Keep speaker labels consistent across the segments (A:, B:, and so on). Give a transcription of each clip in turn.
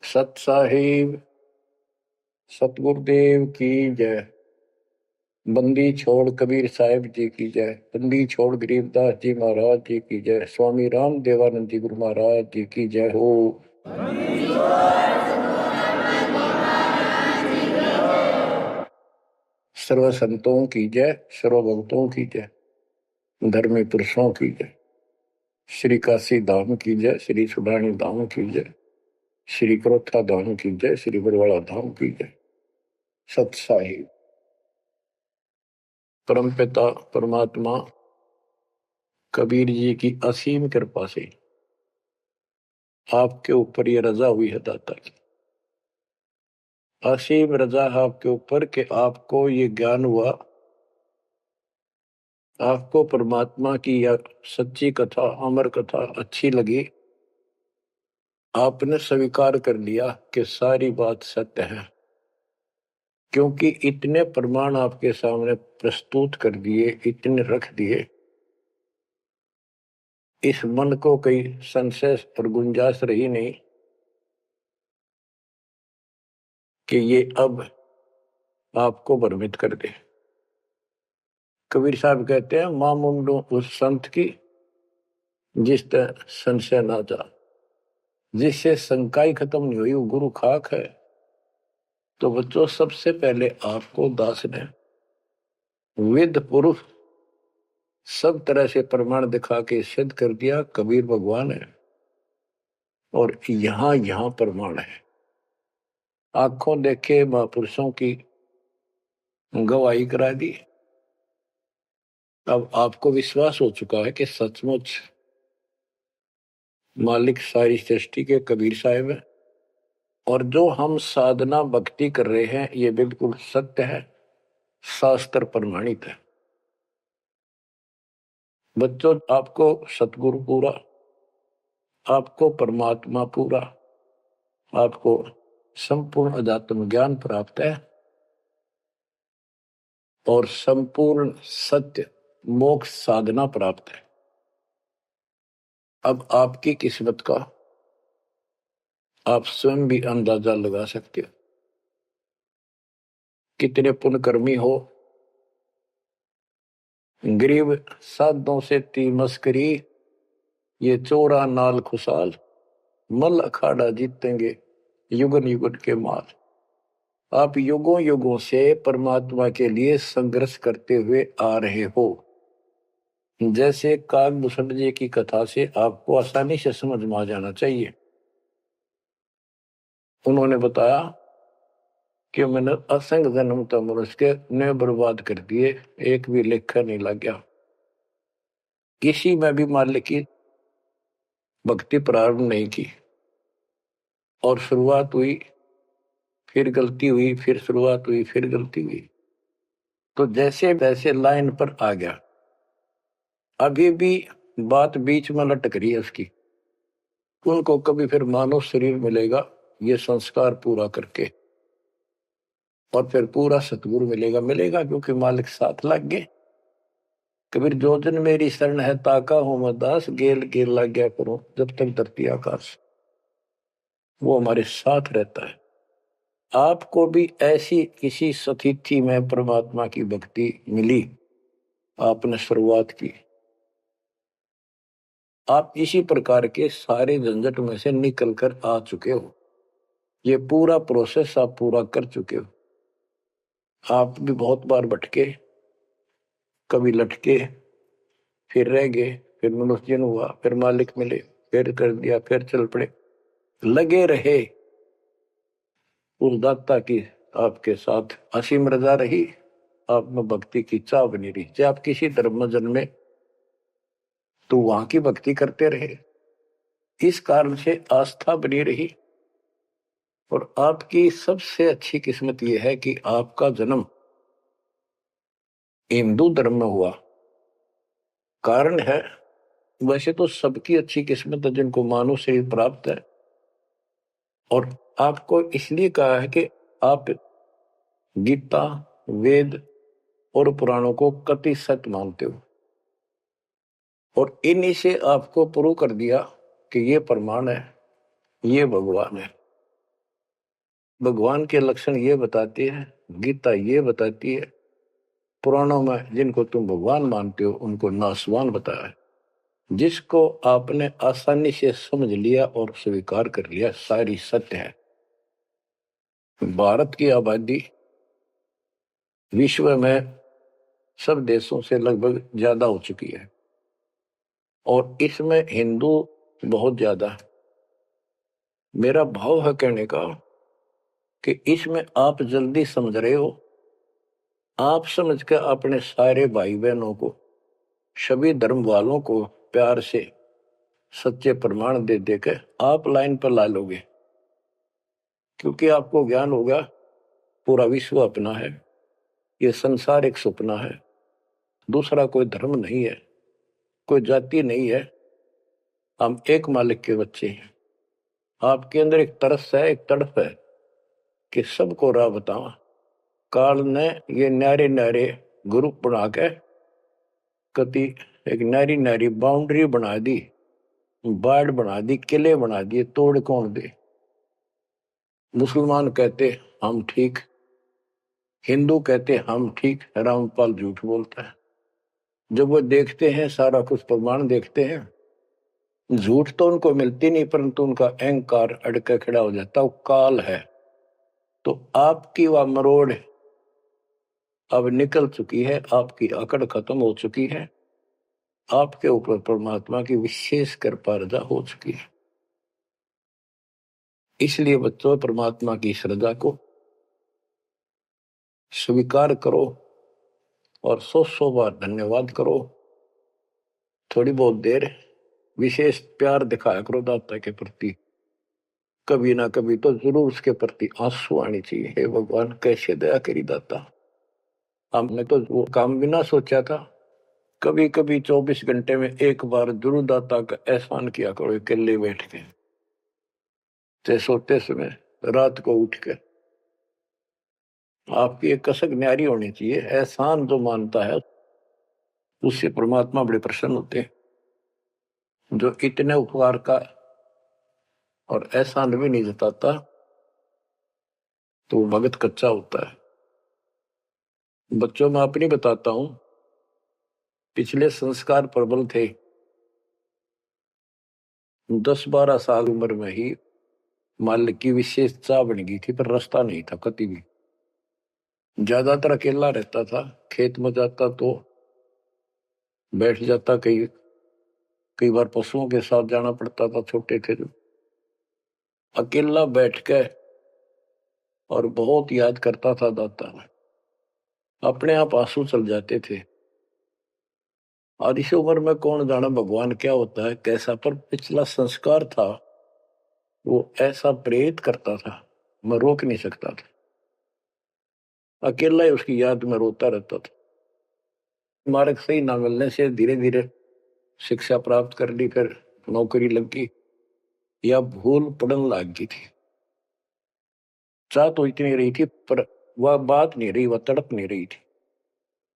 A: सत साहिब सतगुरुदेव की जय। बंदी छोड़ कबीर साहिब जी की जय। बंदी छोड़ गरीबदास जी महाराज जी की जय। स्वामी राम देवानंद जी गुरु महाराज जी की जय हो। सर्व संतों की जय, सर्व भक्तों की जय, धर्मी पुरुषों की जय। श्री काशी धाम की जय, श्री सुडानी धाम की जय, श्री क्रोथा धाम की जय, श्री बरवाड़ा धाम की जय। सत साहिब परमपिता परमात्मा कबीर जी की असीम कृपा से आपके ऊपर ये रजा हुई है दाता की। असीम रजा है आपके ऊपर कि आपको ये ज्ञान हुआ, आपको परमात्मा की यह सच्ची कथा, अमर कथा अच्छी लगी। आपने स्वीकार कर लिया कि सारी बात सत्य है, क्योंकि इतने प्रमाण आपके सामने प्रस्तुत कर दिए, इतने रख दिए, इस मन को कोई संशय और गुंजाइश रही नहीं कि ये अब आपको भ्रमित कर दे। कबीर साहब कहते हैं, मां मुंडो उस संत की जिस तरह संशय ना जा, जिससे शंकाई खत्म नहीं हुई वो गुरु खाक है। तो बच्चों, सबसे पहले आपको दास ने वेद पुरुष सब तरह से प्रमाण दिखा के सिद्ध कर दिया कबीर भगवान है, और यहां यहां प्रमाण है। आंखों देखे महापुरुषों की गवाही करा दी। अब आपको विश्वास हो चुका है कि सचमुच मालिक सारी सृष्टि के कबीर साहिब है, और जो हम साधना भक्ति कर रहे हैं ये बिल्कुल सत्य है, शास्त्र प्रमाणित है। बच्चों, आपको सतगुरु पूरा, आपको परमात्मा पूरा, आपको संपूर्ण अध्यात्म ज्ञान प्राप्त है, और संपूर्ण सत्य मोक्ष साधना प्राप्त है। अब आपकी किस्मत का आप स्वयं भी अंदाजा लगा सकते हो। कितने पुण्यकर्मी हो, गरीब साधों से ती मस्करी, ये चोरा नाल खुशाल, मल अखाड़ा जीतेंगे युगन युगन के माल। आप युगों युगों से परमात्मा के लिए संघर्ष करते हुए आ रहे हो। जैसे काकभूषण जी की कथा से आपको आसानी से समझ में आ जाना चाहिए। उन्होंने बताया कि मैंने असंख्य जन्म तो मनुष्य के ने बर्बाद कर दिए, एक भी लेखा नहीं लग गया। किसी में भी मालिक की भक्ति प्रारंभ नहीं की, और शुरुआत हुई, फिर गलती हुई, फिर शुरुआत हुई, फिर गलती हुई, तो जैसे तैसे लाइन पर आ गया। अभी भी बात बीच में लटक रही है उसकी। उनको कभी फिर मानव शरीर मिलेगा ये संस्कार पूरा करके, और फिर पूरा सतगुरु मिलेगा। मिलेगा क्योंकि मालिक साथ लग गए। कबीर जो जन मेरी शरण है ताका हूं मैं दास, गेल गेल लग गया करूं जब तक धरती आकाश। वो हमारे साथ रहता है। आपको भी ऐसी किसी स्थिति में परमात्मा की भक्ति मिली, आपने शुरुआत की, आप इसी प्रकार के सारे झंझट में से निकल कर आ चुके हो। ये पूरा प्रोसेस आप पूरा कर चुके हो। आप भी बहुत बार भटके, कभी लटके, फिर रह गए, फिर मनुष्य जन्म हुआ, फिर मालिक मिले, फिर कर दिया, फिर चल पड़े, लगे रहे। उस दाता की आपके साथ असीम रजा रही, आप में भक्ति की चाह बनी रही। चाहे आप किसी धर्म में जन्मे तो वहां की भक्ति करते रहे, इस कारण से आस्था बनी रही। और आपकी सबसे अच्छी किस्मत यह है कि आपका जन्म हिंदू धर्म में हुआ। कारण है, वैसे तो सबकी अच्छी किस्मत है जिनको मानव शरीर प्राप्त है, और आपको इसलिए कहा है कि आप गीता, वेद और पुराणों को कति सत्य मानते हो, और इन्हीं से आपको प्रूव कर दिया कि ये प्रमाण है, ये भगवान है। भगवान के लक्षण ये बताती है, गीता ये बताती है, पुराणों में जिनको तुम भगवान मानते हो उनको नासवान बताया है। जिसको आपने आसानी से समझ लिया और स्वीकार कर लिया, सारी सत्य है। भारत की आबादी विश्व में सब देशों से लगभग ज्यादा हो चुकी है और इसमें हिंदू बहुत ज्यादा है। मेरा भाव है कहने का कि इसमें आप जल्दी समझ रहे हो। आप समझ कर अपने सारे भाई बहनों को, सभी धर्म वालों को प्यार से सच्चे प्रमाण दे देकर आप लाइन पर ला लोगे, क्योंकि आपको ज्ञान होगा पूरा विश्व अपना है, ये संसार एक सपना है, दूसरा कोई धर्म नहीं है, कोई जाति नहीं है, हम एक मालिक के बच्चे हैं। आपके अंदर एक तरस है, एक तड़प है कि सबको राह बतावा। काल ने ये न्यारे न्यारे ग्रुप बना के कति एक नारी नारी बाउंड्री बना दी, बाढ़ बना दी, किले बना दिए, तोड़ कौन दे। मुसलमान कहते हम ठीक, हिंदू कहते हम ठीक, रामपाल झूठ बोलता है। जब वो देखते हैं सारा कुछ प्रमाण देखते हैं, झूठ तो उनको मिलती नहीं, परंतु उनका अहंकार अड़के खड़ा हो जाता, वो काल है। तो आपकी वह मरोड़ अब निकल चुकी है, आपकी अकड़ खत्म हो चुकी है, आपके ऊपर परमात्मा की विशेष कृपा रजा हो चुकी है। इसलिए बच्चों, परमात्मा की श्रद्धा को स्वीकार करो और 100 बार धन्यवाद करो। थोड़ी बहुत देर विशेष प्यार दिखाया करो दाता के प्रति, कभी ना कभी तो जरूर उसके प्रति आंसू आनी चाहिए। हे भगवान, कैसे दया करी दाता, हमने तो वो काम भी ना सोचा था। कभी कभी 24 घंटे में एक बार जरूर दाता का एहसान किया करो, अकेले बैठ के, चाहे सोते समय, रात को उठ के। आपकी एक कसक न्यारी होनी चाहिए। एहसान जो मानता है उससे परमात्मा बड़े प्रसन्न होते हैं। जो इतने उपकार का और एहसान भी नहीं जताता तो वो भगत कच्चा होता है। बच्चों में अपनी बताता हूं, पिछले संस्कार प्रबल थे। 10-12 साल उम्र में ही मालिक की विशेष चाह बन गई थी, पर रास्ता नहीं था कति भी। ज्यादातर अकेला रहता था, खेत में जाता तो बैठ जाता, कई कई बार पशुओं के साथ जाना पड़ता था, छोटे थे जो। अकेला बैठ के और बहुत याद करता था दाता, अपने आप आंसू चल जाते थे। और इस उम्र में कौन जाना भगवान क्या होता है कैसा, पर पिछला संस्कार था वो ऐसा प्रेरित करता था, मैं रोक नहीं सकता था। अकेला ही उसकी याद में रोता रहता था। मार्ग सही ना मिलने से धीरे धीरे शिक्षा प्राप्त कर ली, फिर नौकरी लगी, या भूल पड़न लग गई थी। चाह तो इतनी रही थी, पर वह बात नहीं रही, वह तड़प नहीं रही थी।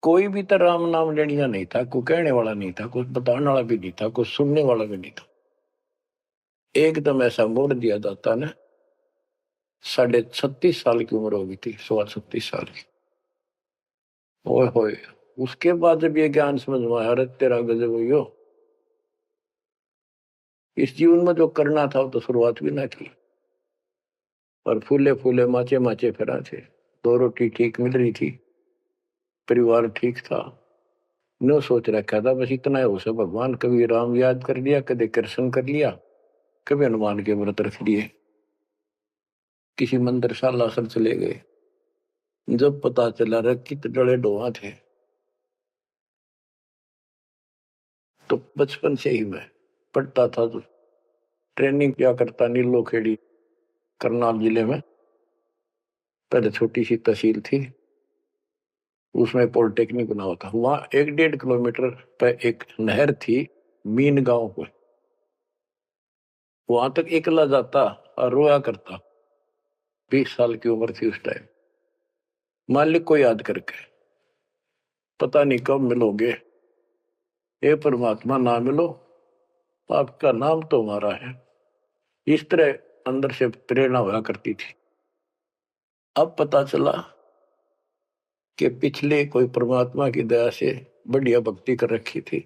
A: कोई भी तो राम नाम लेनिया नहीं था, कोई कहने वाला नहीं था, कुछ बताने वाला भी नहीं था, कुछ सुनने वाला भी नहीं था। एकदम ऐसा मोड़ दिया दाता ने। 36.5 साल की उम्र हो गई थी, 36.25 साल की। ओए होए, उसके बाद जब ये ज्ञान समझ में आया, अरे तेरा गजब हो, इस जीवन में जो करना था वो तो शुरुआत भी ना की। और फूले फूले माचे माचे फिरा थे, 2 रोटी ठीक मिल रही थी, परिवार ठीक था। नो सोच रखा था बस इतना है उसे, भगवान कभी राम याद कर लिया, कभी कृष्ण कर लिया, कभी हनुमान के व्रत रख लिए, किसी मंदिर सालासर चले गए। जब पता चला रखी तो डले डोहा थे। तो बचपन से ही मैं पढ़ता था, तो ट्रेनिंग क्या करता नीलो खेड़ी, करनाल जिले में। पहले छोटी सी तहसील थी, उसमें पॉलिटेक्निक बना हुआ था। वहां 1-1.5 किलोमीटर पे एक नहर थी, मीन गांव को। वहां तक एकला जाता और रोया करता। 20 साल की उम्र थी उस टाइम। मालिक को याद करके, पता नहीं कब मिलोगे, हे परमात्मा ना मिलो, आपका नाम तो हमारा है। इस तरह अंदर से प्रेरणा हुआ करती थी। अब पता चला कि पिछले कोई परमात्मा की दया से बढ़िया भक्ति कर रखी थी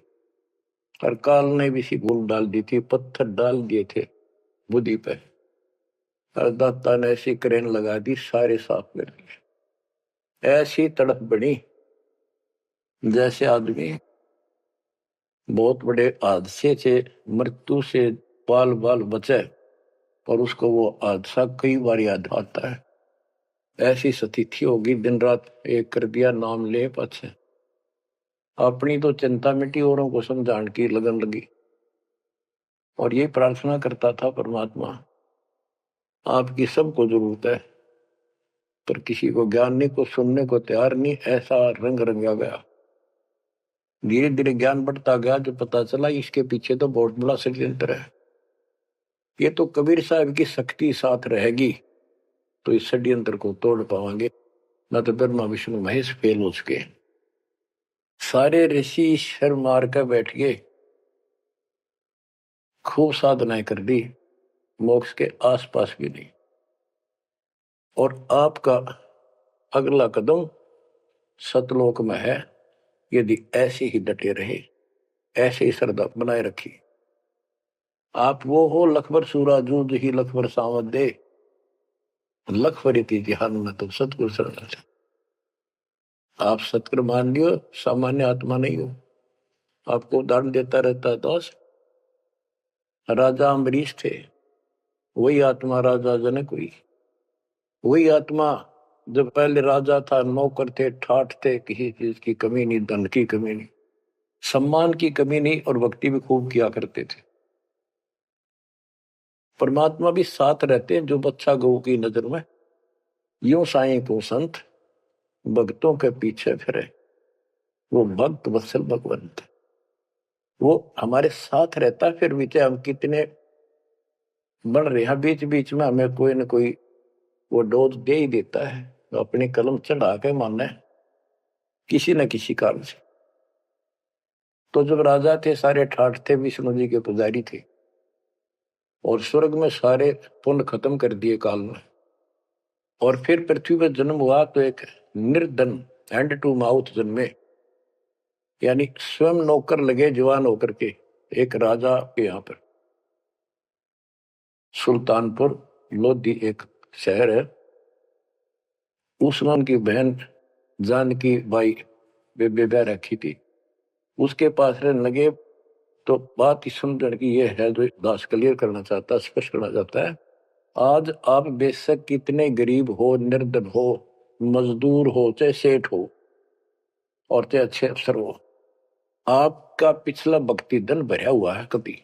A: और काल ने भी सी भूल डाल दी थी, पत्थर डाल दिए थे बुद्धि पे, और दाता ने ऐसी क्रेन लगा दी, सारे साफ कर दिए। ऐसी तड़प बनी जैसे आदमी बहुत बड़े हादसे से, मृत्यु से बाल बाल बचे और उसको वो हादसा कई बार याद आता है। ऐसी स्थिति होगी, दिन रात एक कर दिया, नाम ले पाछे। अपनी तो चिंता मिटी, औरों को समझाने की लगन लगी। और ये प्रार्थना करता था, परमात्मा आपकी सबको जरूरत है, पर किसी को ज्ञान नहीं, को सुनने को तैयार नहीं। ऐसा रंग रंगा गया। धीरे धीरे ज्ञान बढ़ता गया, जो पता चला इसके पीछे तो बहुत बड़ा षड्यंत्र है। ये तो कबीर साहब की शक्ति साथ रहेगी तो इस षड्यंत्र को तोड़ पाएंगे, न तो ब्रह्मा विष्णु महेश फेल हो चुके। सारे ऋषि शर मार कर बैठ गए, खूब साधनाएं कर दी, मोक्ष के आसपास भी नहीं। और आपका अगला कदम सतलोक में है, यदि ऐसे ही डटे रहे, ऐसे ही श्रद्धा बनाए रखी। आप वो हो लखबर सूरा जूझ ही लखबर सावत दे, लखबर ध्यान में तो सतगुरु शरण। आप सतगुरु मान लियो, सामान्य आत्मा नहीं हो। आपको उदाहरण देता रहता है दोस्त। राजा अम्बरीश थे, वही आत्मा राजा जनक हुई। वही आत्मा जब पहले राजा था, नौकर थे, ठाठ थे, किसी चीज की कमी नहीं, धन की कमी नहीं, सम्मान की कमी नहीं, और भक्ति भी खूब किया करते थे। परमात्मा भी साथ रहते हैं जो बच्चा गौ की नजर में। यूं साईं को संत भक्तों के पीछे फिरे, वो भक्त वत्सल भगवंत, वो हमारे साथ रहता है। फिर भी चाहे हम कितने बढ़ रहे हैं, बीच बीच में हमें कोई न कोई वो डोज दे ही देता है, तो अपनी कलम चढ़ा के मानना है किसी न किसी कारण से। तो जब राजा थे, सारे ठाठ थे, विष्णु जी के पुजारी थे, और स्वर्ग में सारे पुण्य खत्म कर दिए काल में, और फिर पृथ्वी पर जन्म हुआ तो एक निर्धन हैंड टू माउथ जन्मे, यानी स्वयं नौकर लगे जवान होकर के एक राजा के यहाँ पर। सुल्तानपुर लोधी एक शहर है, उसमें उनकी बहन जानकी बाई बेबे रखी थी, उसके पास रहने लगे। तो बात ही समझने की ये है, जो दास क्लियर करना चाहता, स्पष्ट करना चाहता है। आज आप बेशक कितने गरीब हो, निर्धन हो, मजदूर हो, चाहे सेठ हो, और चाहे अच्छे अफसर हो, आपका पिछला भक्ति धन भरा हुआ है कभी।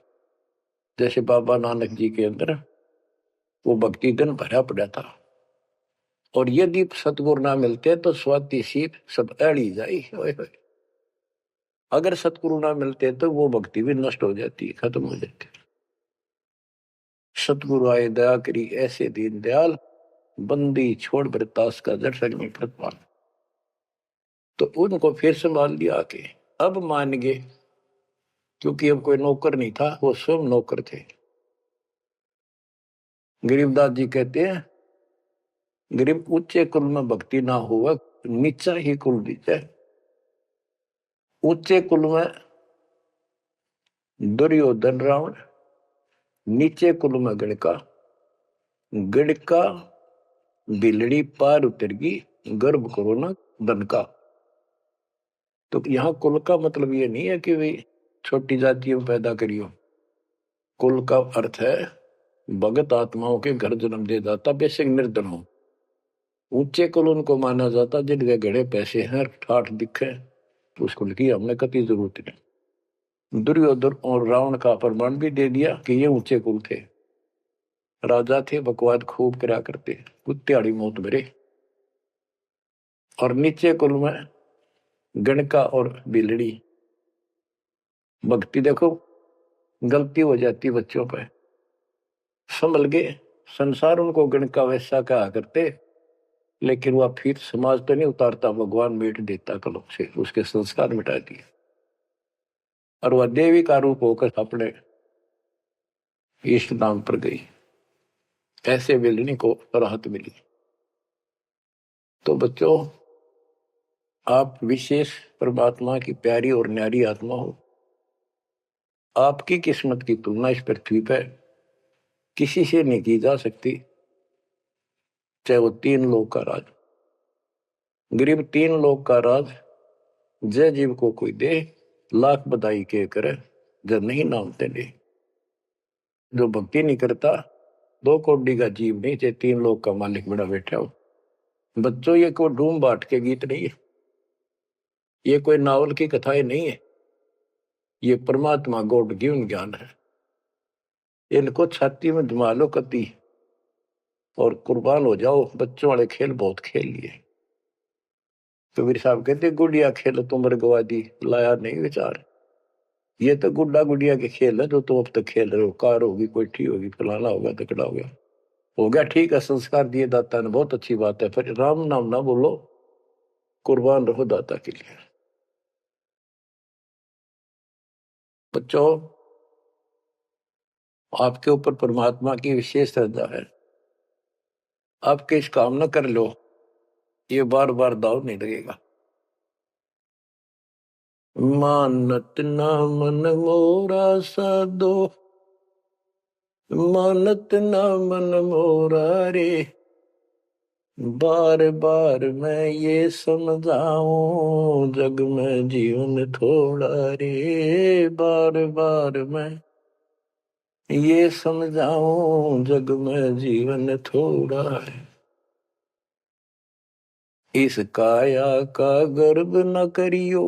A: जैसे बाबा नानक जी के अंदर वो भक्ति धन भरा पड़ा था, और यदि सतगुरु ना मिलते तो स्वाति सीप सब अड़ी जाई। अगर सतगुरु ना मिलते तो वो भक्ति भी नष्ट हो जाती, खत्म हो जाती। सतगुरु आए दया करी, ऐसे दीन दयाल, बंदी छोड़ बरतास का दर्शन में कृपाल। तो उनको फिर संभाल लिया आके, अब मान गए, क्योंकि अब कोई नौकर नहीं था, वो स्वयं नौकर थे। गरीबदास जी कहते हैं, गरीब ऊंचे कुल में भक्ति ना हुआ, नीचा ही कुल दीजिए। ऊंचे कुल में दुर्योधन रावण, नीचे कुल में गणका, गणका बिलड़ी पार उतरगी, गर्भ करो ना धन का। तो यहाँ कुल का मतलब ये नहीं है कि भाई छोटी जातियों पैदा करियो। कुल का अर्थ है भगत आत्माओं के घर जन्म दे जाता, बेशक निर्धन हो। ऊंचे कुल उनको माना जाता जिनके घड़े पैसे हैं, ठाठ दिखे, तो उस कुल की हमने कति जरूरत नहीं। दुर्योधन और रावण का प्रमाण भी दे दिया कि ये ऊंचे कुल थे, राजा थे, बकवाद खूब करा करते, कुत्तेआड़ी मौत भरे। और नीचे कुल में गणका और बिलड़ी, भक्ति देखो गलती हो जाती बच्चों पे, संभल गए। संसार उनको गणका वैसा कहा करते, लेकिन वह फिर समाज तो नहीं उतारता, भगवान मिट देता कलम से, उसके संस्कार मिटा दिए, और वह देवी का रूप होकर अपने इष्ट नाम पर गई। ऐसे बिलनी को राहत मिली। तो बच्चों, आप विशेष परमात्मा की प्यारी और न्यारी आत्मा हो। आपकी किस्मत की तुलना इस पृथ्वी पर किसी से नहीं की जा सकती, चाहे वो 3 लोक का राज, गरीब 3 लोक का राज जय जीव को कोई दे, लाख बधाई के करे, जब नहीं नामते ले। जो भक्ति नहीं करता, 2 कौड़ी का जीव नहीं, चाहे 3 लोक का मालिक बड़ा बैठा हो। बच्चों, ये कोई डूम बाट के गीत नहीं है, ये कोई नावल की कथाएं नहीं है, ये परमात्मा गॉड गिवन ज्ञान है। इनको छाती में जमा लो कति और कुर्बान हो जाओ। बच्चों वाले खेल बहुत खेल लिए। कबीर साहब कहते, गुड़िया खेल तुम गवा दी, लाया नहीं विचार। ये तो गुड्डा गुड़िया के खेल है जो तुम अब तक खेल रहे हो। कार होगी, कोठी होगी, फलाना होगा, तकड़ा हो गया ठीक है, संस्कार दिए दाता ने, बहुत अच्छी बात है, फिर राम नाम ना बोलो, कुर्बान रहो दाता के लिए। बच्चों, आपके ऊपर परमात्मा की विशेष श्रद्धा है। आपके इस काम न कर लो, ये बार बार दाव नहीं लगेगा। मानत ना मन मोरा साधो, मानत ना मन मोरा रे, बार बार मैं ये समझाऊं, जग में जीवन थोड़ा रे। बार बार मैं ये समझाऊं, जग में जीवन थोड़ा है। इस काया का गर्व न करियो,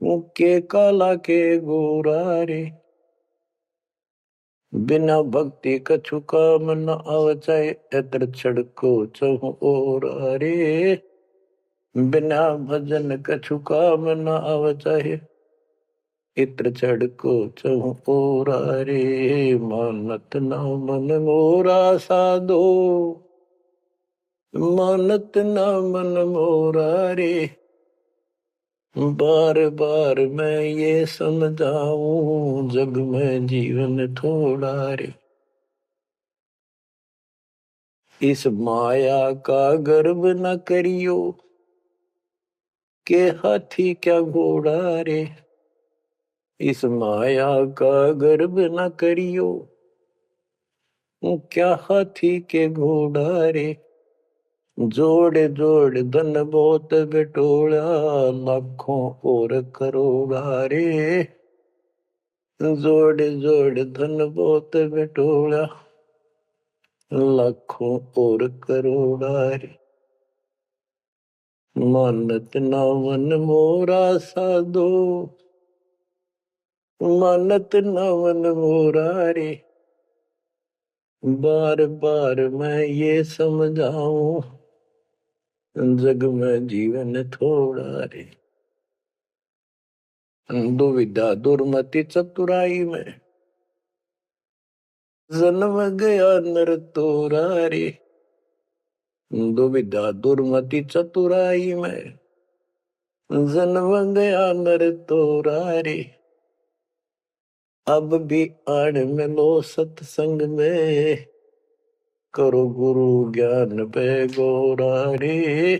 A: मुक्के काला के गोरा रे। बिना भक्ति कछु काम न आवचाए, एतर छड़को चहु और रे। बिना भजन कछु काम न आवचाए, इत्र छड़को चहु और रे। मानत न मन मोरा साधो, मानत न मन मोरा रे। बार बार मैं ये समझाऊं, जग में जीवन थोड़ा रे। इस माया का गर्व न करियो, के हाथी क्या घोड़ा रे। इस माया का गर्व न करियो, क्या हाथी के घोड़ा रे। जोड़ जोड़ धन बहुत बटोला, लाखों और करोड़ा रे। जोड़ जोड़ धन बहुत बटोला, लाखों और करोड़ा रे। मानत ना मन मोरा साधो, मानत ना मन मोरा रे। बार बार मैं ये समझाऊं, जग में जीवन थोड़ा रे। दुविधा दुर्मति चतुराई में, जन्म गया नर तोरा रे। दुविधा दुर्मति चतुराई में, जन्म गया नर तोरा रे। अब भी आड़ मिलो सत्संग में, करो गुरु ज्ञान पे गोरा रे।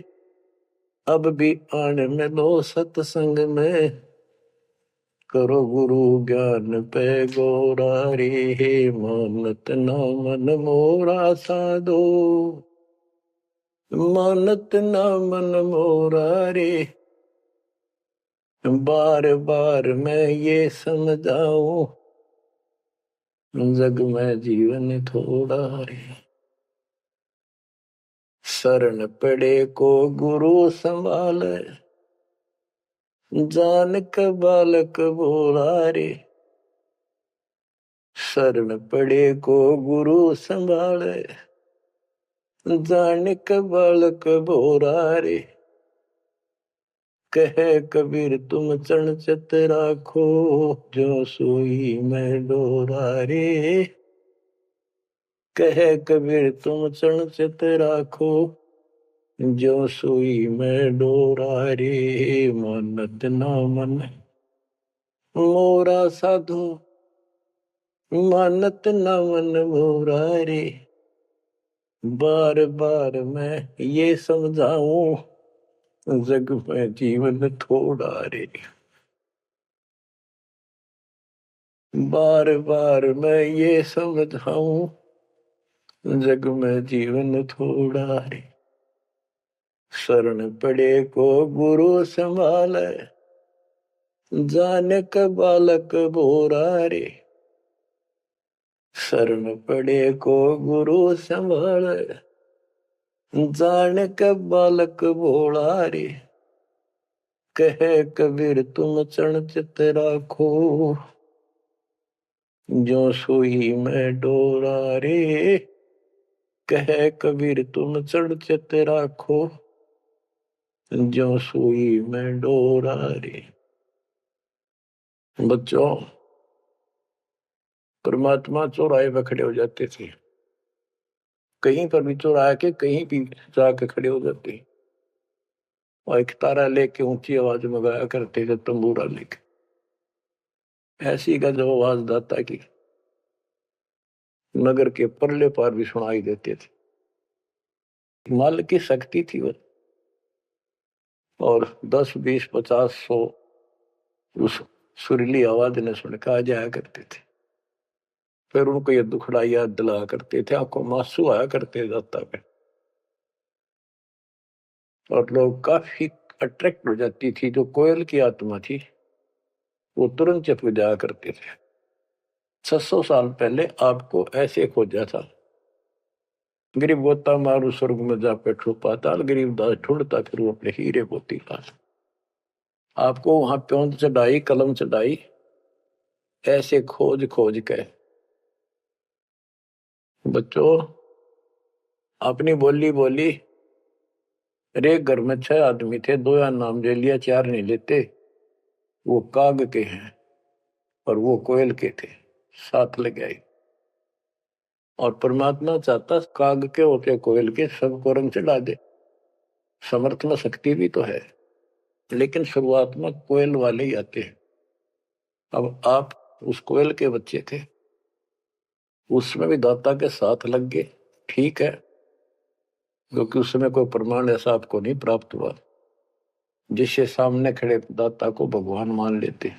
A: अब भी आड़ मिलो सत्संग में, करो गुरु ज्ञान पे गोरा रे। मानत ना मन मोरा साधो, मानत ना मन मोरा रे। बार बार मैं ये समझाऊं, जग में जीवन थोड़ा रे। शरण पड़े को गुरु संभाले, जान का बालक बोला रे। शरण पड़े को गुरु संभाले, जान का बालक बोला रे। कहे कबीर तुम चरण चित राखो, जो सुई में डोरा रे। कहे कबीर तुम चरण चित राखो, जो सुई में डोरा रे। मानत ना मन मोरा साधो, मानत ना मन मोरा रे। बार बार मैं ये समझाऊं, जग में जीवन थोड़ा रे। बार बार मैं ये समझाऊं, जग में जीवन थोड़ा रे। शरण पड़े को गुरु संभाले, जाने का बालक बोरा रे। शरण पड़े को गुरु संभाले, जाने का बालक बोला रे। कहे कबीर तुम चरण चित राखो, जो सोई में डोरा रे। कहे कबीर तुम चरण चित राखो, जो सोई में डोरा रे। बच्चों, परमात्मा चौराहे पर खड़े हो जाते थे, कहीं पर भी चौराहे के कहीं भी जाके खड़े हो जाते, और एक तारा लेके ऊंची आवाज में गाया करते थे, तंबूरा लेके। ऐसी का जो आवाज दाता की नगर के परले पार भी सुनाई देते थे। माल की शक्ति थी वो, और 10, 20, 50, 100 उस सुरीली आवाज ने सुन के आ जाया करते थे। फिर उनको ये दुखड़ा याद दिलाया करते थे, आंखों में आंसू आया करते दाता पे, और लोग काफी अट्रैक्ट हो जाती थी। जो कोयल की आत्मा थी वो तुरंत चिपक जाया करते थे। 600 साल पहले आपको ऐसे खोजा था, गरीब गोता मारू स्वर्ग में जा बैठो पाताल, गरीब दास ढूंढता फिर वो अपने हीरे मोती पास। आपको वहां प्योंद चढ़ाई, कलम चढ़ाई, ऐसे खोज खोज के। बच्चों, अपनी बोली बोली। एक घर में 6 आदमी थे, 2 या नाम ले लिया, 4 नहीं लेते। वो काग के हैं और वो कोयल के थे, साथ लग आए। और परमात्मा चाहता काग के होते कोयल के सबको रंग चढ़ा दे। समर्थ में शक्ति भी तो है, लेकिन शुरुआत में कोयल वाले ही आते हैं। अब आप उस कोयल के बच्चे थे, उसमें भी दाता के साथ लग गए, ठीक है, क्योंकि उस समय कोई प्रमाण ऐसा आपको नहीं प्राप्त हुआ जिससे सामने खड़े दाता को भगवान मान लेते,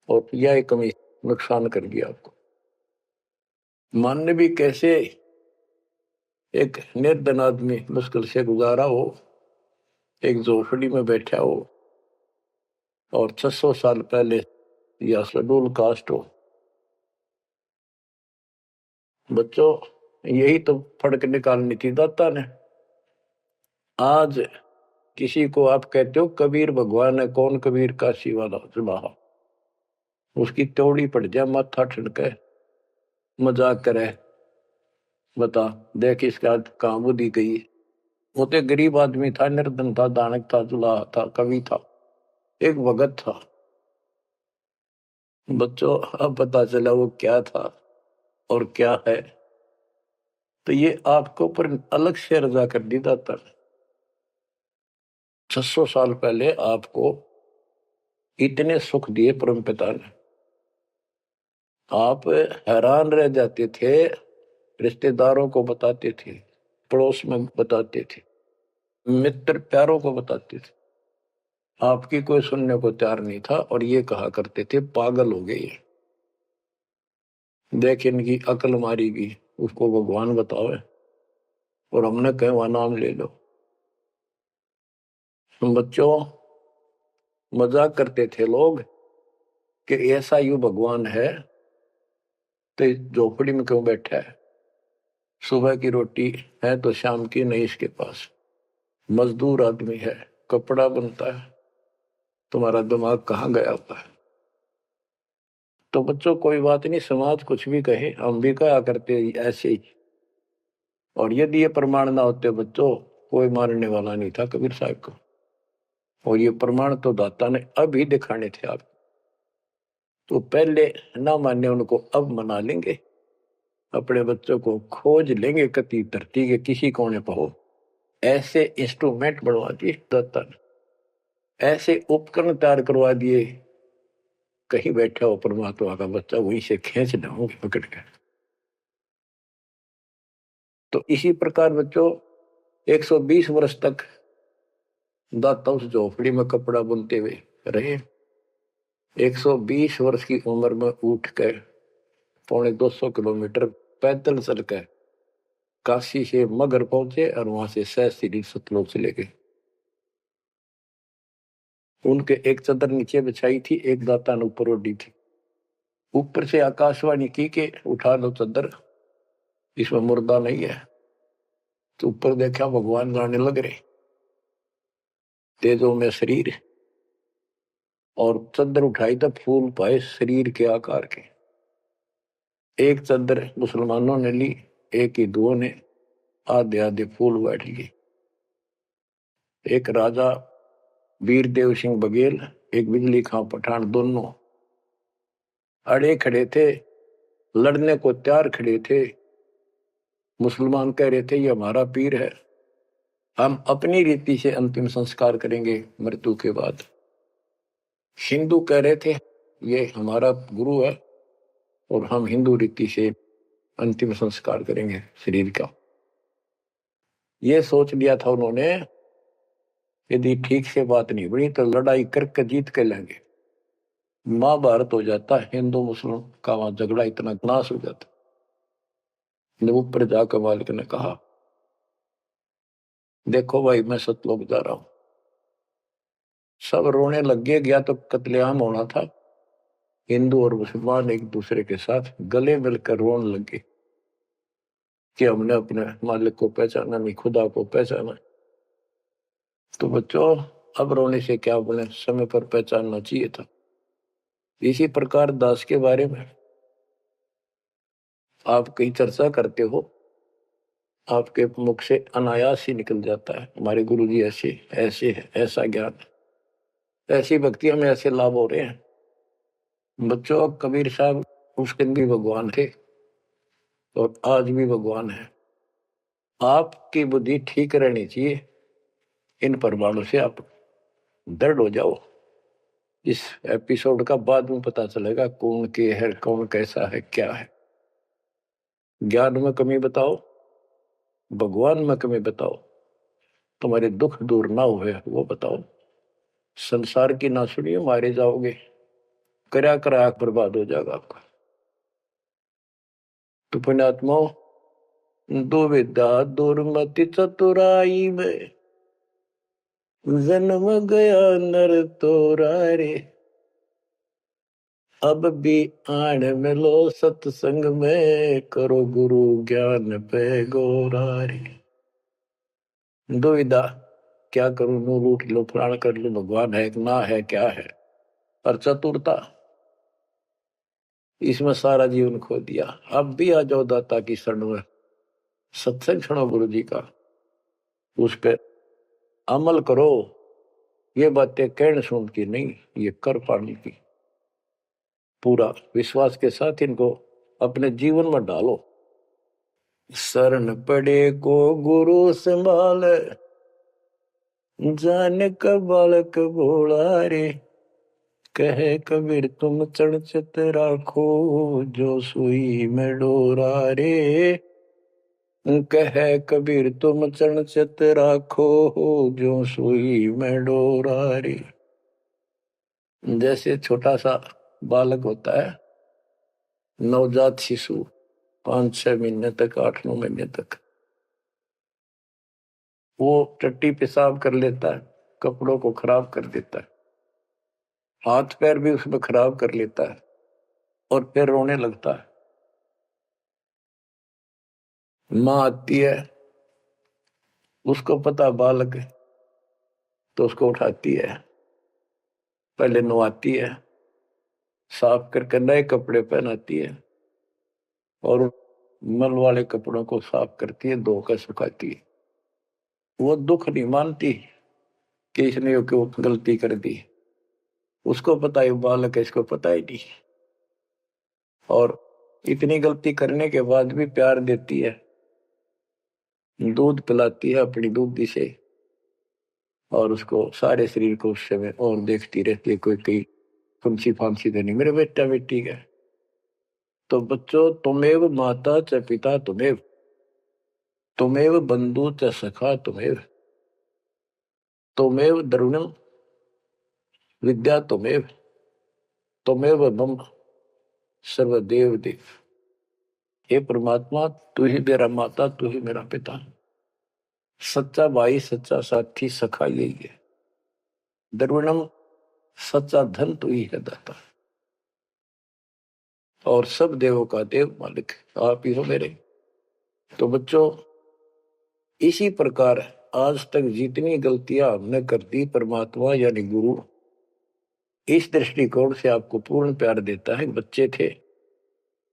A: और यह कमी नुकसान कर गया आपको। मानने भी कैसे? एक निर्धन आदमी मुश्किल से गुजारा हो, एक झोपड़ी में बैठा हो, और 600 साल पहले या शेड्यूल कास्ट हो। बच्चों, यही तो फर्क निकालनी थी दाता ने। आज किसी को आप कहते हो कबीर भगवान है, कौन कबीर काशी वाला जुलाहा, उसकी त्योड़ी पड़ जाए, माथा ठनके, मजाक करे, बता देख इसका कहां बुद्धि गई। वो तो गरीब आदमी था, निर्धन था, दानक था, जुलाहा था, कवि था, एक भगत था। बच्चों, अब पता चला वो क्या था और क्या है। तो ये आपको ऊपर अलग से रजा कर दी दाता ने। 600 साल पहले आपको इतने सुख दिए परम पिता ने, आप हैरान रह जाते थे, रिश्तेदारों को बताते थे, पड़ोस में बताते थे, मित्र प्यारों को बताते थे। आपकी कोई सुनने को तैयार नहीं था, और ये कहा करते थे पागल हो गए, देख इनकी अकल मारी गई, उसको भगवान बताओ, और हमने कहे वहां नाम ले लो। बच्चों, मजाक करते थे लोग कि ऐसा यू भगवान है तो झोपड़ी में क्यों बैठा है, सुबह की रोटी है तो शाम की नहीं इसके पास, मजदूर आदमी है, कपड़ा बनता है, तुम्हारा दिमाग कहाँ गया हुआ है। तो बच्चों, कोई बात नहीं, समाज कुछ भी कहे, हम भी कहा करते ऐसे ही। और यदि ये प्रमाण ना होते बच्चों, कोई मानने वाला नहीं था कबीर साहब को। और ये प्रमाण तो दाता ने अभी दिखाने थे आप, तो पहले ना माने उनको अब मना लेंगे, अपने बच्चों को खोज लेंगे कति धरती के किसी कोने पर हो। ऐसे इंस्ट्रूमेंट बनवा दिए दाता ने, ऐसे उपकरण तैयार करवा दिए, कहीं बैठा हो परमात्मा का बच्चा वहीं से खींच लाओगे पकड़ कर। तो इसी प्रकार बच्चों 120 वर्ष तक दाता उस झोपड़ी में कपड़ा बुनते हुए रहे। 120 वर्ष की उम्र में उठ कर 250 किलोमीटर पैदल चलकर काशी से मगर पहुंचे और वहां से सहस्त्री सतलोक चले गए। उनके एक चादर नीचे बिछाई थी, एक दाता ने ऊपर ओढ़ी थी। ऊपर से आकाशवाणी की के उठा लो चादर, इसमें मुर्दा नहीं है। तो ऊपर देखा भगवान गाने लग रहे, तेजों में शरीर, और चादर उठाई तो फूल पाए शरीर के आकार के। एक चादर मुसलमानों ने ली, एक हिंदुओं ने, आधे आधे फूल बैठ लिए। एक राजा वीरदेव सिंह बघेल, एक बिजली खां पठान, दोनों अड़े खड़े थे, लड़ने को तैयार खड़े थे। मुसलमान कह रहे थे ये हमारा पीर है, हम अपनी रीति से अंतिम संस्कार करेंगे मृत्यु के बाद। हिंदू कह रहे थे ये हमारा गुरु है और हम हिंदू रीति से अंतिम संस्कार करेंगे शरीर का। ये सोच लिया था उन्होंने, यदि ठीक से बात नहीं बनी तो लड़ाई करके जीत के लेंगे। महाभारत हो जाता, हिंदू मुस्लिम का वहां झगड़ा इतना नाश हो जाता। ऊपर जाकर मालिक ने कहा देखो भाई मैं सतलोक जा रहा हूं। सब रोने लग गया तो कत्लेआम होना था। हिंदू और मुसलमान एक दूसरे के साथ गले मिलकर रोने लगे कि हमने अपने मालिक को पहचाना नहीं, खुदा को पहचाना। तो बच्चों अब रोने से क्या बोले, समय पर पहचानना चाहिए था। इसी प्रकार दास के बारे में आप कहीं चर्चा करते हो, आपके मुख से अनायास ही निकल जाता है हमारे गुरुजी ऐसे ऐसे है, ऐसा ज्ञान, ऐसी भक्ति हमें ऐसे लाभ हो रहे हैं। बच्चों कबीर साहब उस दिन भी भगवान थे और आज भी भगवान है। आपकी बुद्धि ठीक रहनी चाहिए, इन प्रमाणों से आप दृढ़ हो जाओ। इस एपिसोड का बाद में पता चलेगा कौन के है, कौन कैसा है, क्या है। ज्ञान में कमी बताओ, भगवान में कमी बताओ, तुम्हारे दुख दूर ना हुए वो बताओ। संसार की ना सुनिए, मारे जाओगे, करा करा बर्बाद हो जाएगा आपका। तो पुण्यात्मा दुविधा दुर्मति चतुराई में जन्म गया नर तोरा रे। अब भी आण मिलो सत्संग में, करो गुरु ज्ञान पे गोरा रे। दुविधा क्या करूं, नू लूट लो, फलाण कर लो, भगवान है कि ना है, क्या है। और चतुरता, इसमें सारा जीवन खो दिया। अब भी आ जाओ दाता की शरण में, सत्संग सुनो गुरु जी का, उस पर अमल करो। ये बातें कहने सुन की नहीं, ये कर पाने की। पूरा विश्वास के साथ इनको अपने जीवन में डालो। शरण पड़े को गुरु संभाल, जान का बालक भोला रे। कहे कबीर तुम चढ़ चित राखो, जो सुई में डोरा रे। कहे कबीर तुम चढ़ चित राखो, जो सुई में डोरा रे। जैसे छोटा सा बालक होता है, नवजात शिशु, 5-6 महीने तक, 8-9 महीने तक, वो टट्टी पेशाब कर लेता है, कपड़ों को खराब कर देता है, हाथ पैर भी उसमें खराब कर लेता है और फिर रोने लगता है। माँ आती है, उसको पता बालक है, तो उसको उठाती है, पहले नवाती है, साफ करके नए कपड़े पहनाती है और मल वाले कपड़ों को साफ करती है, धोकर सुखाती है। वो दुख नहीं मानती कि इसने क्यों गलती कर दी, उसको पता है बालक है, इसको पता ही नहीं। और इतनी गलती करने के बाद भी प्यार देती है, दूध पिलाती है अपनी दूधी से, और उसको सारे शरीर को उस समय और देखती रहती है कोई कहीं फुंसी फांसी तो नहीं मेरे बेटा बेटी का। तो बच्चों तुमेव माता च पिता तुमेव, तुमेव बंधु च सखा तुमेव, तुमेव द्रविणम विद्या तुमेव, तुमेव मम सर्वदेव देव। हे परमात्मा, तू ही मेरा माता, तू ही मेरा पिता, सच्चा भाई, सच्चा साथी, सखा यही है। द्रविणम, सच्चा धन तू ही है दाता, और सब देवों का देव मालिक आप ही हो मेरे। तो बच्चों, इसी प्रकार आज तक जितनी गलतियां हमने कर दी, परमात्मा यानी गुरु इस दृष्टिकोण से आपको पूर्ण प्यार देता है। बच्चे थे,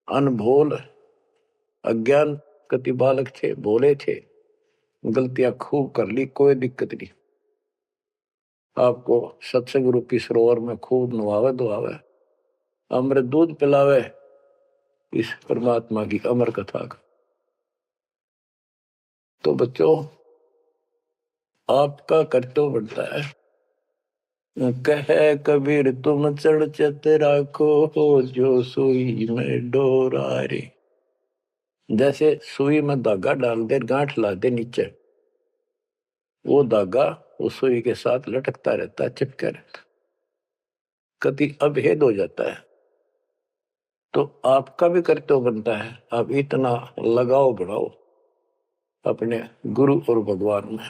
A: अनभोल, अज्ञान कति बालक थे, भोले थे, गलतियां खूब कर ली, कोई दिक्कत नहीं। आपको सत्संग रूपी सरोवर में खूब नवावे धोआवे, अमृत दूध पिलावे इस परमात्मा की अमर कथा का। तो बच्चों, आपका कर्तव्य बनता है, कहे कबीर तुम चढ़ चत राखो, जो सुई में डोरा रे। जैसे सुई में धागा डाल दे, गांठ ला दे नीचे, वो धागा उस सुई के साथ लटकता रहता है, चिपका रहता, कभी अभेद हो जाता है। तो आपका भी कर्तव्य बनता है, आप इतना लगाव बढ़ाओ अपने गुरु और भगवान में।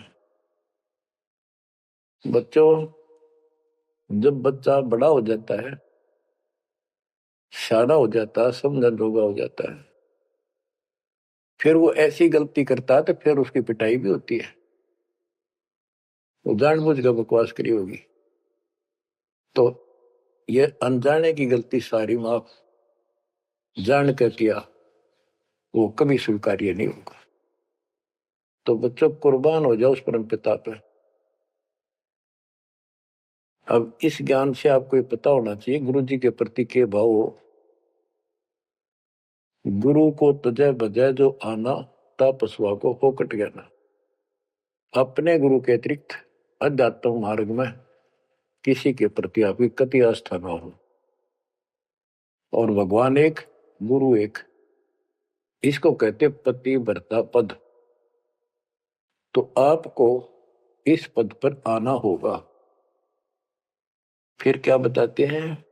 A: बच्चों, जब बच्चा बड़ा हो जाता है, शाना हो जाता है, समझन जोगा हो जाता है, फिर वो ऐसी गलती करता है तो फिर उसकी पिटाई भी होती है। वो जानबूझ कर बकवास करी होगी, तो ये अनजाने की गलती सारी माफ, जान कर किया वो कभी स्वीकार्य नहीं होगा। तो बच्चों, कुर्बान हो जाओ उस परम पिता पे। अब इस ज्ञान से आपको ये पता होना चाहिए गुरु जी के प्रति के भाव हो। गुरु को तजय बजय जो आना, तापस्वा को फोकट ज्ञाना। अपने गुरु के अतिरिक्त अध्यात्म मार्ग में किसी के प्रति आपकी कति आस्था न हो। और भगवान एक, गुरु एक, इसको कहते पति भरता पद। तो आपको इस पद पर आना होगा। फिर क्या बताते हैं,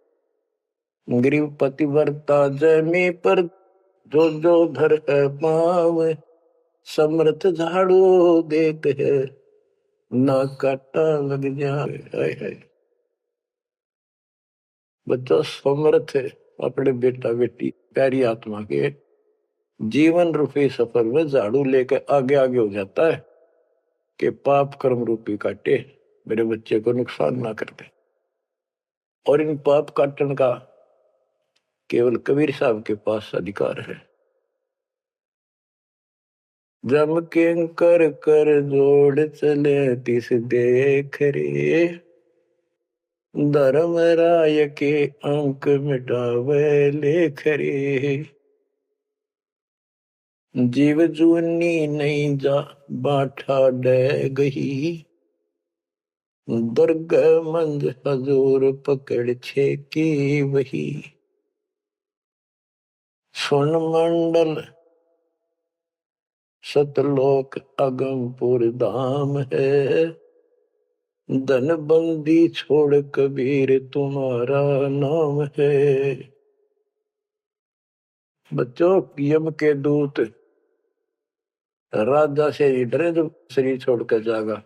A: गरीब पतिव्रता जमी पर जो जो धर पाव, समर्थ झाड़ू देते है ना काटा लग जाए। बच्चा समर्थ है अपने बेटा बेटी प्यारी आत्मा के जीवन रूपी सफर में झाड़ू लेकर आगे आगे हो जाता है कि पाप कर्म रूपी काटे मेरे बच्चे को नुकसान ना कर दे। और इन पाप काटन का केवल कबीर साहब के पास अधिकार है। जम के कर कर जोड़ चले तिस देख रे, धर्म राय के अंक मिटावे लेख रे। जीव जूनी नहीं जा बाठा डे गही, दुर्ग मंज हजूर पकड़ छे की वही। सुन मंडल सतलोक अगमपुर धाम है, धन बंदी छोड़ कबीर तुम्हारा नाम है। बच्चों, यम के दूत राजा से डरे जो शरीर छोड़कर जागा,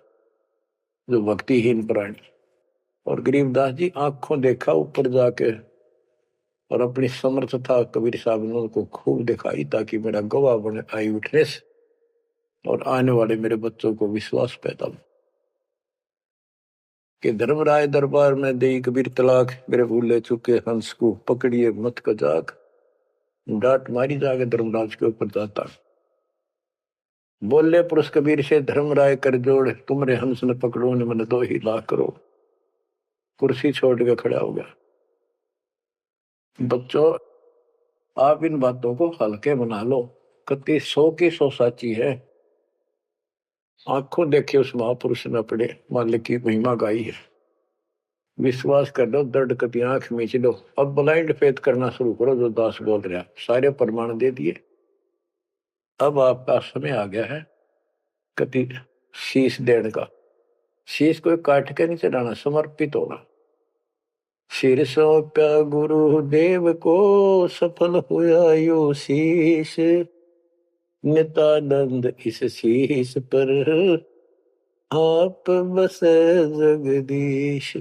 A: जो भक्तिहीन प्राणी। और गरीबदास जी आंखों देखा ऊपर जाके, और अपनी समर्थता कबीर साहब ने उनको खूब दिखाई, ताकि मेरा गवाह बने आई विटनेस, और आने वाले मेरे बच्चों को विश्वास पैदा हो कि धर्मराय दरबार में दे कबीर तलाक, मेरे भूले चुके हंस को पकड़िए मत कजाक। डांट मारी जाके धर्मराज के ऊपर जाता, बोले पुरुष कबीर से धर्मराय कर जोड़, तुमरे हंस न पकड़ो ने मन 2 ही लाख करो। कुर्सी छोड़ के खड़ा हो गया। बच्चों, आप इन बातों को हल्के बना लो, कति 100 की 100 साची है। आंखों देखे उस महापुरुष ने अपने मालिक की महिमा गाई है। विश्वास कर लो, दर्द कति आंख मीच लो। अब ब्लाइंड फेथ करना शुरू करो, जो दास बोल रहा, सारे प्रमाण दे दिए। अब आपका समय आ गया है कति शीश देने का, शीश कोई काट के नहीं चढ़ाना, समर्पित होना। सिर सौंप्या गुरुदेव को, सफल हुआ यो शीश, नित्यानंद इस शीश पर आप बसे जगदीश।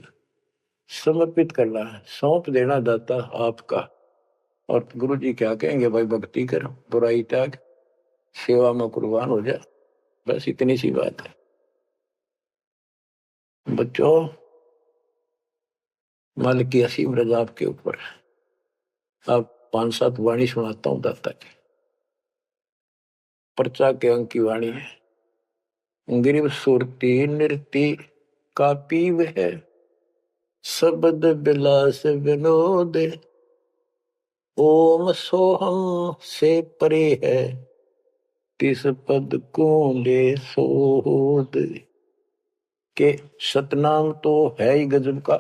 A: समर्पित करना है, सौंप देना दाता आपका। और गुरु जी क्या कहेंगे, भाई भक्ति कर, बुराई त्याग, सेवा में कुर्बान हो जा। बस इतनी सी बात है बच्चों। मालिक की असीम रजा आपके ऊपर। आप 5-7 वाणी सुनाता हूं दाता की। पर्चा के अंक की वाणी है। गिरिव सुरती नृति का पीव है, शब्द बिलास विनोद, ओम सोहम से परे है, तिस पद को ले सोद। के सतनाम तो है ही गजब का,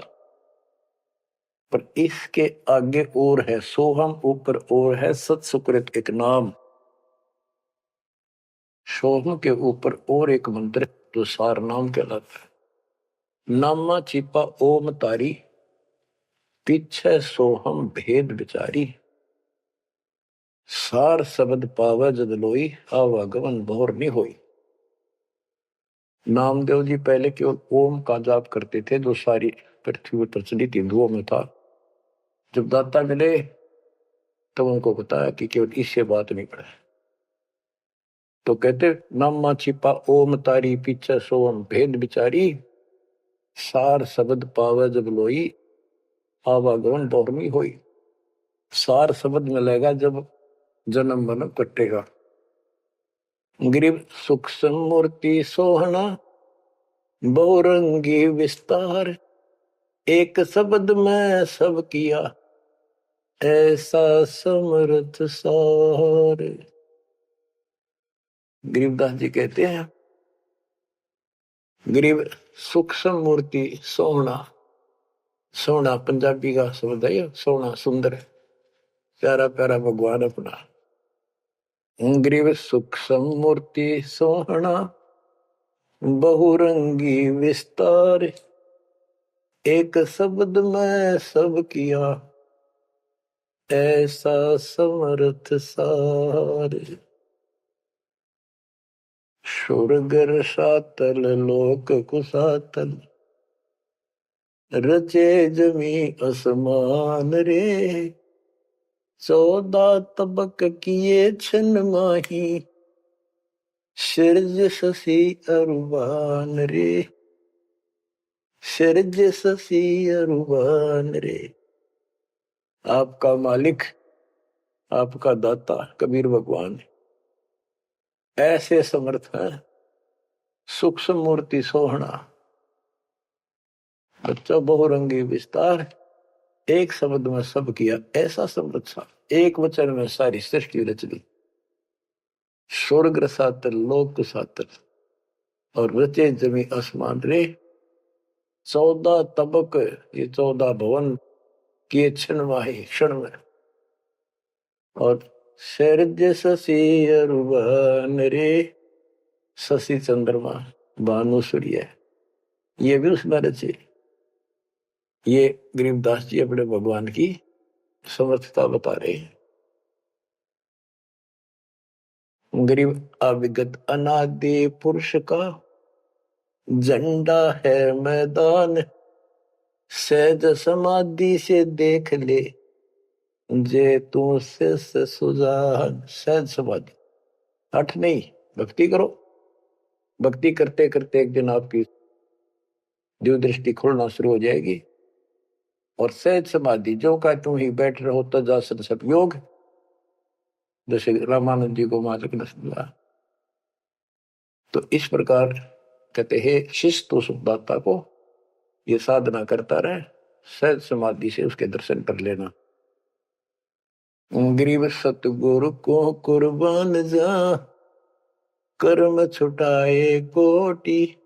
A: पर इसके आगे और है सोहम, ऊपर और है सत सुकृत एक नाम। सोहम के ऊपर और एक मंत्र जो सार नाम कहलाता है। नामा छिपा ओम तारी, पीछे सोहम भेद विचारी, सार शब्द पावे जद लोई, आवागमन भोर नहीं होई। नामदेव जी पहले केवल ओम का जाप करते थे, जो सारी पृथ्वी पर प्रचलित हिंदुओं में था। जब दाता मिले तब उनको बताया कि केवल इससे बात नहीं पड़े, तो कहते नामा छिपा ओम तारी, पीछे सोम भेद विचारी, सार शब्द पावे जब लोई, आवागमन दौरमी होई। सार शब्द मिलेगा जब जन्म मन कटेगा। गिरिव सूक्ष्म मूर्ति सोहना, बहुरंगी विस्तार, एक शब्द में सब किया, ऐसा समर्थ सार। गरीबदास जी कहते हैं, गरीब सूक्ष्म मूर्ति सोहना, सोना पंजाबी का शब्द है, सोना सुंदर, प्यारा प्यारा भगवान अपना। गरीब सूक्ष्म मूर्ति सोहना, बहुरंगी विस्तार, एक शब्द में सब किया, ऐसा समर्थ सार। सुरगर सातल लोक कुसातल, रचे जमी असमान रे, 14 तबक किए छन माही, सिरज शशि अरुबान रे, सिरज शशि अरुबान रे। आपका मालिक, आपका दाता कबीर भगवान ऐसे समर्थ है। सूक्ष्म मूर्ति सोहना, बच्चा बहुरंगी विस्तार, एक शब्द में सब किया, ऐसा समर्थ सा, एक वचन में सारी सृष्टि रच दी। स्वर्ग सातल लोक सातल, और रचे जमी आसमान रे, 14 तबक, ये 14 भवन किए क्षण वाही क्षण में, और शरज शशि अरुबान रे, शशि चंद्रमा भानु सूर्य, ये भी उसमें रचे। ये गरीबदास जी अपने भगवान की समर्थता बता रहे हैं। गरीब अविगत अनादि पुरुष का झंडा है मैदान, सहज समाधि से देख ले, जे तू से सुजान। सहज समाधि, हठ नहीं, भक्ति करो। भक्ति करते करते एक दिन आपकी दिव्य दृष्टि खुलना शुरू हो जाएगी, और सहज समाधि जो का तुम ही बैठ रहो तजासन सब योग, जैसे रामानंद जी को मालिक ने समझा। तो इस प्रकार कहते हैं शिष्य तो सुखदाता को ये साधना करता रहे, सहज समाधि से उसके दर्शन कर लेना। गरीब सतगुरु को कुर्बान जा, कर्म छुटाए कोटि,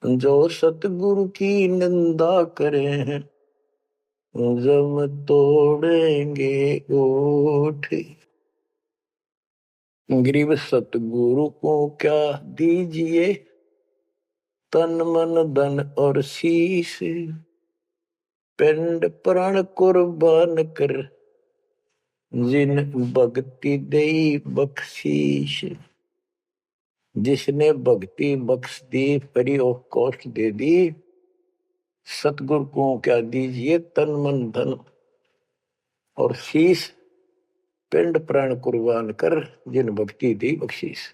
A: जो सतगुरु की निंदा करे हैं, जम तोड़ेंगे ओठ। गरीब सतगुरु को क्या दीजिए, तन मन धन और शीश, पिंड प्राण कुर्बान कर, जिन भक्ति दई बख्शीश। जिसने भक्ति बख्श दी, फ्री ऑफ कॉस्ट दे दी, सतगुरु को क्या दीजिए, तन मन धन और शीश, पिंड प्राण कुर्बान कर, जिन भक्ति दी बख्शीश।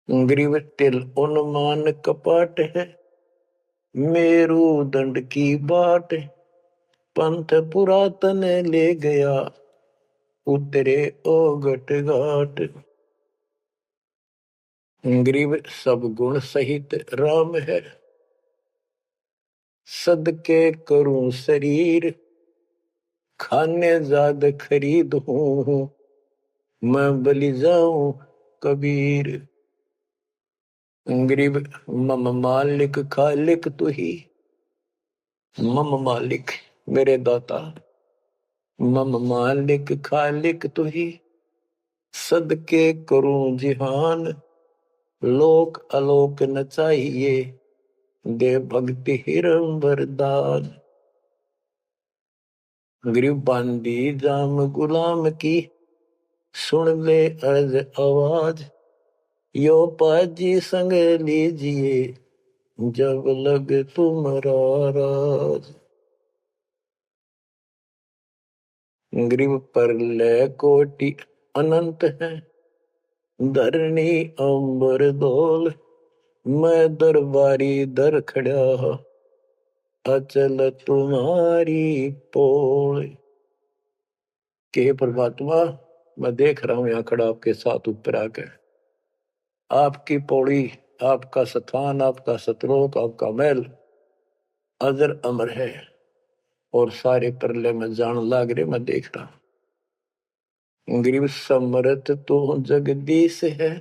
A: गरीब तिल उन्मान कपाट है, मेरू दंड की बाट, पंथ पुरातन ले गया, उतरे ओगट घाट। गरीब सब गुण सहित राम है, सदके करूं शरीर, खाने जाद खरीद हूं, मैं बलि जाऊं कबीर। गरीब मम मालिक खालिक तू ही, मम मालिक मेरे दाता, मम मालिक खालिक तू ही, सदके करूं जिहान, लोक अलोक न चाहिए, दे भक्ति हिरम वरदान। गरीब बांदी जाम गुलाम की, सुन ले अर्ज आवाज, यो पाजी संग लीजिए, जब लग तुम्हारा राज। गरीब पर ले कोटि अनंत है, धरणी अंबर धोल, मैं दरबारी दर खड़ा, अचल तुम्हारी पोल। के परमात्मा, मैं देख रहा हूं यहां खड़ा आपके साथ ऊपर आकर, आपकी पौड़ी, आपका स्थान, आपका सतलोक, आपका महल अजर अमर है, और सारे परले में जान लाग रहे, मैं देख रहा हूं। गरीब समरथ तो जगदीश है,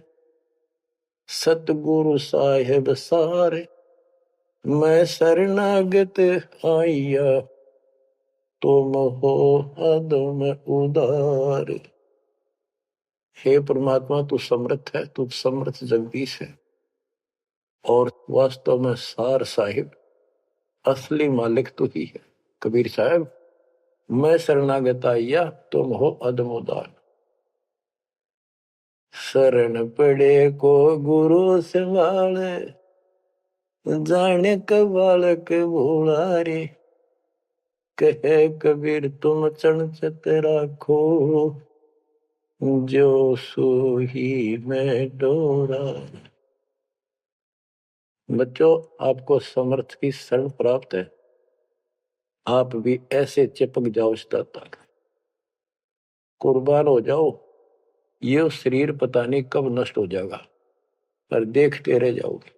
A: सतगुरु साहेब सारे, मैं शरणागत आइया, तुम हो अदम उदार। हे परमात्मा, तू समर्थ है, तू समर्थ जगदीश है, और वास्तव में सार साहिब असली मालिक तू ही है। कबीर साहब, मैं शरणागत आइया, तुम हो अदम उदार। शरण पड़े को गुरु संभाले, जाने का बालक भोला रे, कहे कबीर तुम चरणचत राखो, जो सोही में डोरा। बच्चों, आपको समर्थ की शरण प्राप्त है, आप भी ऐसे चिपक जाओ इस दाता का, कुर्बान हो जाओ। ये शरीर पता नहीं कब नष्ट हो जाएगा, पर देखते रह जाओगे।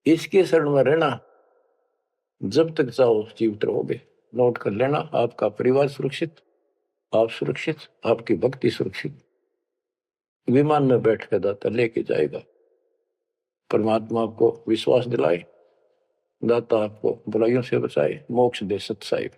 A: इसके शरण में रहना, जब तक चाहो जीवित रहोगे। नोट कर लेना, आपका परिवार सुरक्षित, आप सुरक्षित, आपकी भक्ति सुरक्षित। विमान में बैठ कर दाता लेके जाएगा। परमात्मा आपको विश्वास दिलाए, दाता आपको बुराइयों से बचाए, मोक्ष दे सत साहिब।